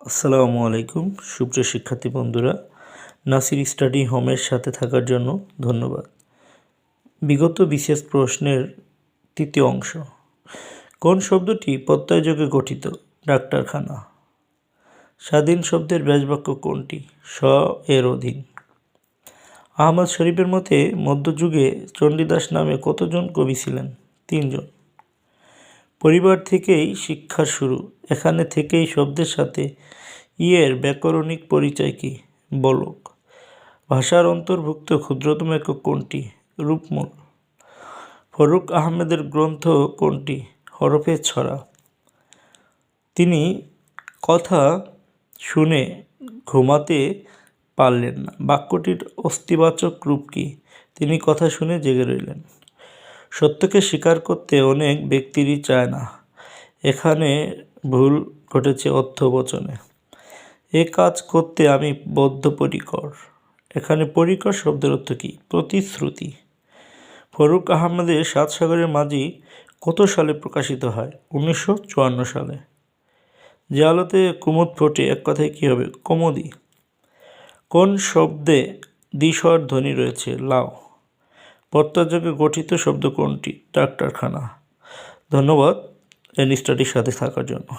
আসসালামু আলাইকুম সুপ্রিয় শিক্ষার্থী বন্ধুরা, নাসির স্টাডি হোমের সাথে থাকার জন্য ধন্যবাদ। বিগত বিশেষ প্রশ্নের তৃতীয় অংশ। কোন শব্দটি প্রত্যয়যোগে গঠিত? ডাক্তারখানা। স্বাধীন শব্দের ব্যাসবাক্য কোনটি? স এর অধীন। আহমদ শরীফের মতে মধ্যযুগে চণ্ডীদাস নামে কতজন কবি ছিলেন? 3 জন। পরিবার থেকেই শিক্ষার শুরু, এখানে থেকেই শব্দের সাথে ইয়ের ব্যাকরণিক পরিচয় কি? বলক। ভাষার অন্তর্ভুক্ত ক্ষুদ্রতম একক কোনটি? রূপমূল। ফরুক আহমেদের গ্রন্থ কোনটি? হরফে ছড়া। তিনি কথা শুনে ঘুমাতে পারলেন না, বাক্যটির অস্তিবাচক রূপ কি? তিনি কথা শুনে জেগে রইলেন। সত্যকে স্বীকার করতে অনেক ব্যক্তিরই চায় না, এখানে ভুল ঘটেছে অর্থবচনে। এ কাজ করতে আমি বদ্ধপরিকর, এখানে পরিকর শব্দের অর্থ কী? প্রতিশ্রুতি। ফরুক আহমেদের 7 সাগরের মাঝি কত সালে প্রকাশিত হয়? 1954 সালে। যে আলোতে কুমুদ ফোটে, এক কথায় কী হবে? কমোদি। কোন শব্দে দ্বিস্বর ধ্বনি রয়েছে? লাও। প্রত্যয়যোগে গঠিত শব্দ কোনটি? ডাক্তারখানা। ধন্যবাদ স্টাডির সাথে থাকার জন্য।